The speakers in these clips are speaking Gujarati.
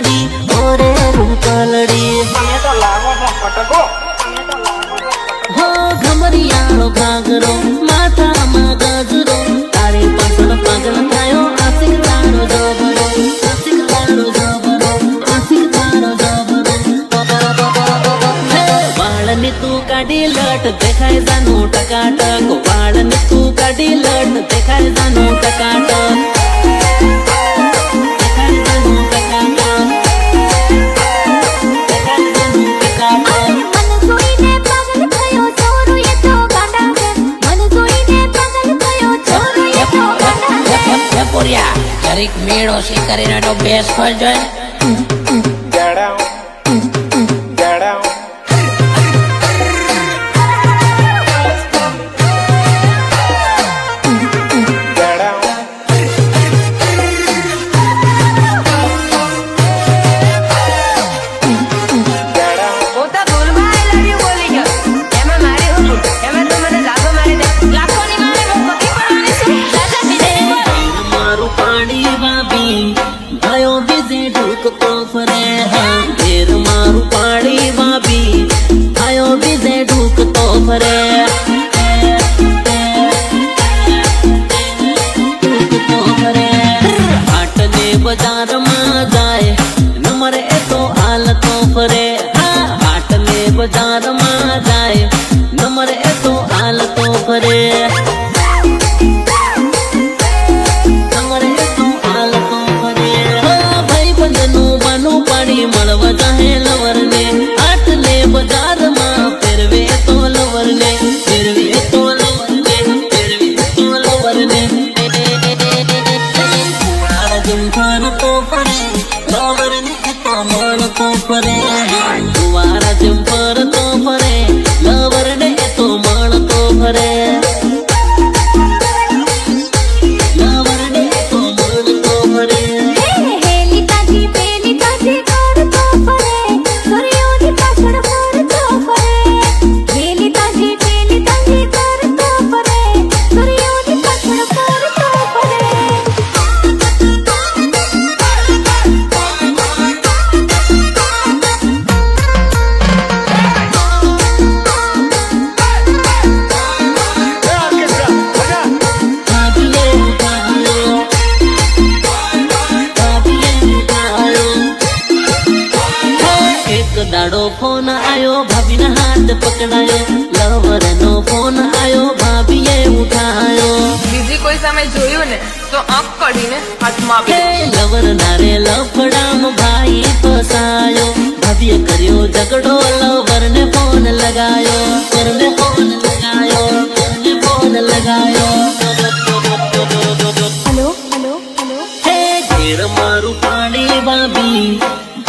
रूपालड़ी ओरे रूपालड़ी हो घमरियाळो घाघरो माथामां गजरो तारे पाछळ पागल थायो आशिक तारो जबरो आशिक तारो जबरो आशिक तारो जबरो वाळने तू काढी लट देखाय जानो टकाटक वाळने तू काढी लट देखाय जानो टकाटक जरीक मेळो सी करीने तो बेस खोल जोय बाजार में जाए नंबर ए तो हालतों फरे हाटले बाजार में जाए नंबर ए तो हालतों फरे नंबर ए तो हालतों फरे भाई बंधनु बानु पानी मळवा जाहे लवर ने हाटले बाजार में फिरवे तो लवर ने फिरवे तो लवर ने फिरवे तो लवर ने जुम्फान तो परे लवर ने तो मण तो परे दुआरा जुम्फर तो परे लवर ने तो मण तो परे लवर ने तो मण तो परे हेली ताजी पेली ताजी कर तो परे सूर्योदी पाछड़ पर तो परे हेली ताजी पेली ताजी कर तो परे सूर्योदी पाछड़ पर तो परे दाड़ो फोन आयो भाभी ने हाथ पकड़ायो लवर नो फोन आयो भाभी ये उठायो બીજી કોઈ સામે જોયું ને તો આંખ કાઢીને હાથમાં આપી દે. लवर नारे लफड़ाम भाई फसायो भाभी करियो झगड़ो लवर ने फोन लगायो वर ने फोन लगायो वर ने फोन लगायो हेलो हेलो हेलो हे घेर मारू पानी भाभी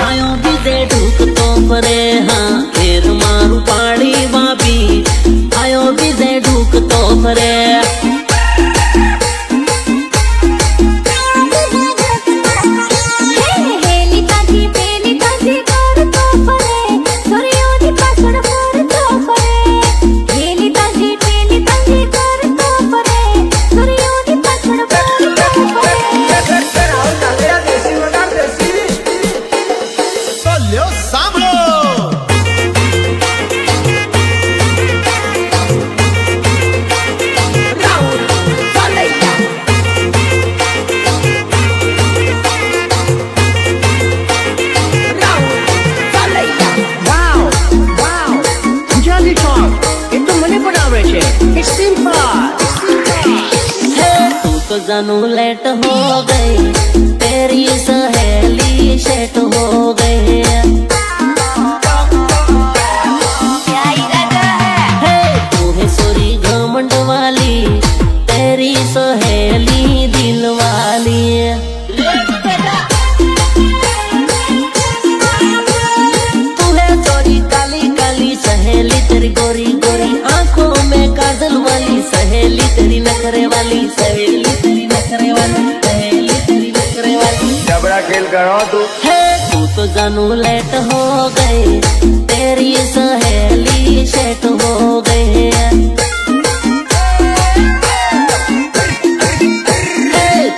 आयो भी दे ढूक तो परे हाँ घेर मारू पानी भाभी आयो भी दे ढूक तो परे हेली ताजी पेली ताजी कर तो परे सूर्योदी पाछड़ पर तो परे हेली ताजी पेली ताजी कर तो परे सूर्योदी पाछड़ पर तो परे Olhou, Sabro! વાવ વાવ જલ્દી કર એ તો મને પણ આવડે છે ઇટ્સ સિમ્પલ तू तो जानू लेट हो गई तेरी सहेली शेट हो गई हे तू है सोरी घमंड वाली तेरी सहेली दिल वाली तू है सोरी काली काली सहेली तेरी गोरी गोरी आंखों में काजल वाली सहेली तेरी नखरे वाली सहेली तेरी नखरे वाली सहेली तेरी नखरे वाली जबड़ा खेल करो तू है तू तो जानू लेट हो गए तेरी सहेली शेट हो गए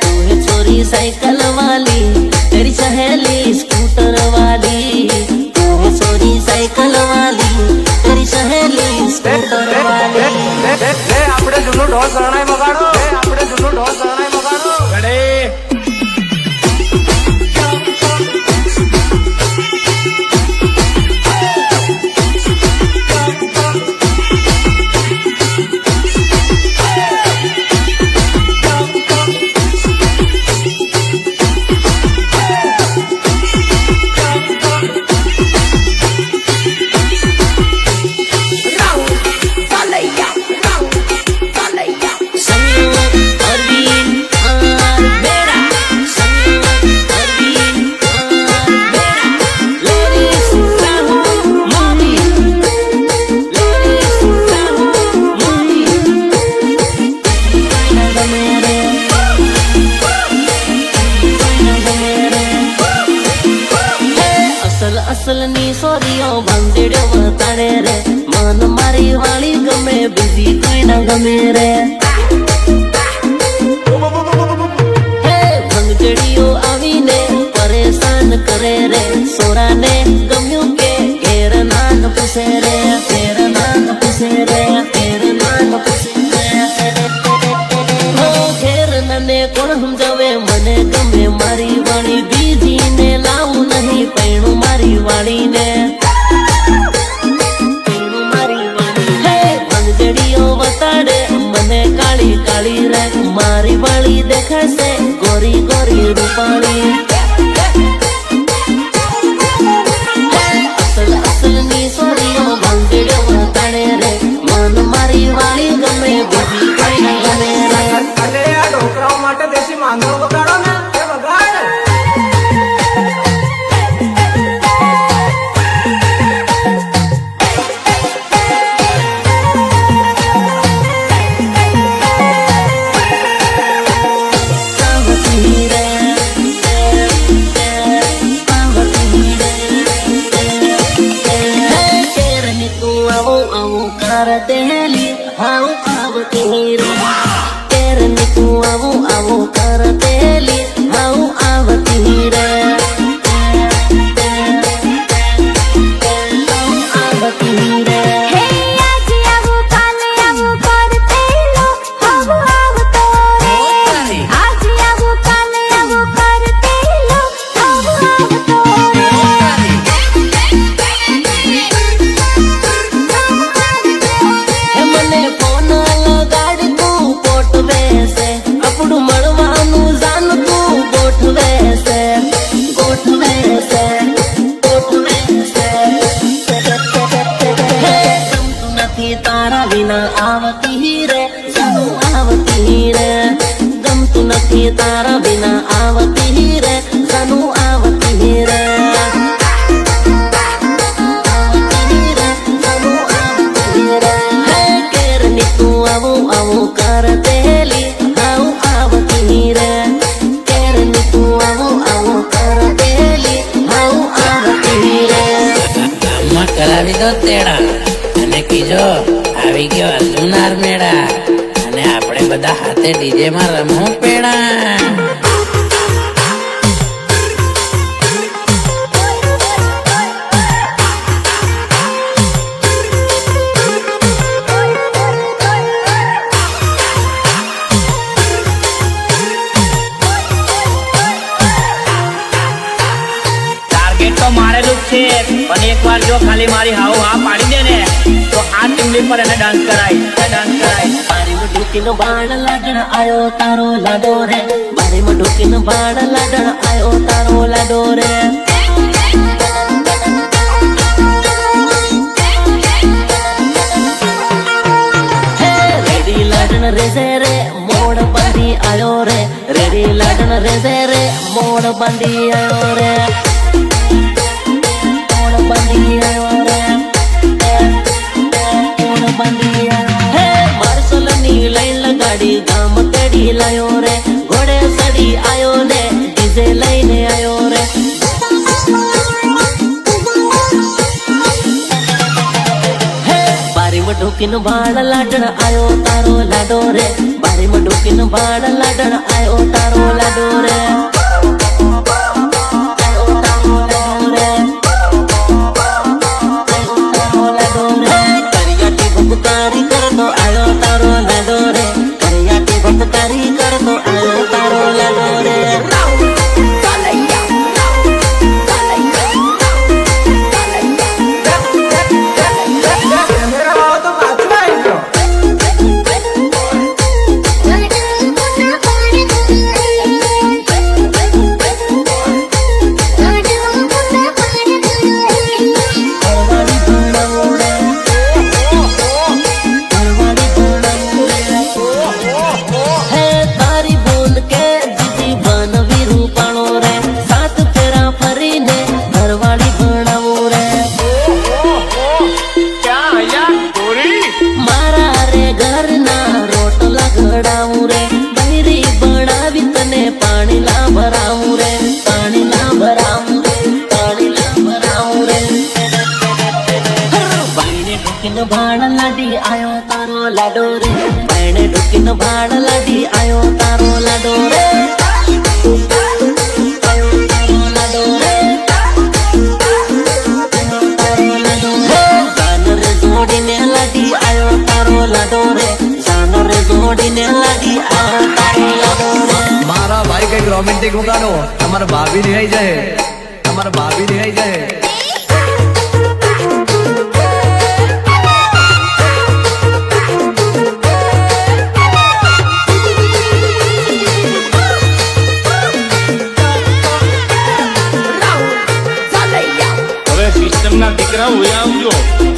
तू है छोरी साइकिल वाली तेरी सहेली स्कूटर वाली, तू है सोरी साइकिल वाली, तेरी सहेली स्कूटर वाली। આપણે જૂનું ઢોલ શરણાઈ વગાડો, આપણે જૂનું ઢોલ શરણાઈ વગાડો. ગડે અસલની સોરીઓ ભાંગડ્યો વતાડે રે, મન મારી વાળી ગમે બીજી કોઈ ના ગમે રે. હે ભંગડીઓ આવીને પરેશાન કરે રે, સોરાને ગમ્યું કે ઘેર નાન પૂછે રે, ઘેર નાન પૂછે રે, ઘેર નાન પૂછે રે. હો ઘેર નને કોણ સમજાવે, મને ગમે મારી વાળી, બીજીને લાવું નહીં પૈણું મારી વાળીને, પૈણું મારી વાળી. હે ભંગડીઓ વતાડે મને કાળી કાળી રે, મારી વાળી દેખાશે ગોરી ગોરી રૂપાળી. અસલની સોરીઓ ભંગડીઓ વતાડે રે, મન મારી વાળી ગમે બીજી કોઈ ના ગમે રે. અને આ ઢોકરાઓ માટે દેશી માંગરો વગાડો ને, એ વગાડ. પાવતી રે, પાવતી રે. હે કેરની તું આવું આવું કર દેલી, હાઉ આવતી રે. કેરની તું આવું આવું કર દેલી, હાઉ આવતી રે. હાઉ આવતી રે. હે આજે આવું કાલે આવું કરતે લો, આવું આવતો રે. આજે આવું કાલે આવું કરતે લો, આવું આવતો રે. હે મને ફોન લગાડ તું પોટવે છે, આપણું મળવાનું જાન તું ગોઠવે છે, ગોઠવે છે, ગોઠવે છે. હે ગમતું નથી તારા વિના આવતી રે, જાનું આવતી રે. ગમતું નથી તારા વિના આવતી રે, જાનું આવતી રે. આવતી રે, જાનું આવતી રે. હે કેરની તું આવું આવું કર દેલી, હાઉ આવતી રે. કેરની તું આવું આવું કર દેલી, હાઉ આવતી રે. ગામમાં કરાવી દો તેડા અને કીજો આવી ગયો અર્જુનાર મેળા, અને આપણે બધા હાથે ડીજે માં રમવું પેડા. ટાર્ગેટ તો મારેલું જ છે, પણ એકવાર જો ખાલી મારી હાવ હા પાડી દે ને તો આ ટીમલી પર એને ડાન્સ કરાય, ડાન્સ કરાય. બારીમાં ઢોકીનો બાળ લાડણ આયો તારો લાડો રે, બારીમાં ઢોકીનો બાળ લાડણ આયો તારો લાડો રે. હે રેડી લાડણ રેસે રે, મોડ બાંધી આયો રે, રેડી લાડણ રેસે રે, મોડ બાંધી આયો રે, મોડ બાંધી આયો રે, મોડ બાંધી આયો. હે માર્શલની લાઈન લગાડી ગામ તેડી લાયો રે, ઘોડે સડી આયો ને ડીજે લઈને આયો રે. હે બારીમાં ઢોકીનો બાળ લાડણ આયો તારો લાડો રે, બારીમાં ઢોકીનો બાળ લાડણ આયો તારો લાડો રે. ઢોકીનો ભાડ લાડી આયો તારો લાડો રે પૈણે ઢોકીનો ભાડ લાડી આયો તારો લાડો રે આયો તારો લાડો રે જાન રે જોડીને લાડી આયો તારો લાડો રે જાન રે જોડીને લાડી આયો તારો લાડો રે મારા ભાઈ કઈક રોમેન્ટિક મુકાનો તમારા ભાભી રિહાઈ જાય તમારા ભાભી રિહાઈ જાય હવે સિસ્ટમ ના દીકરા હોય આવજો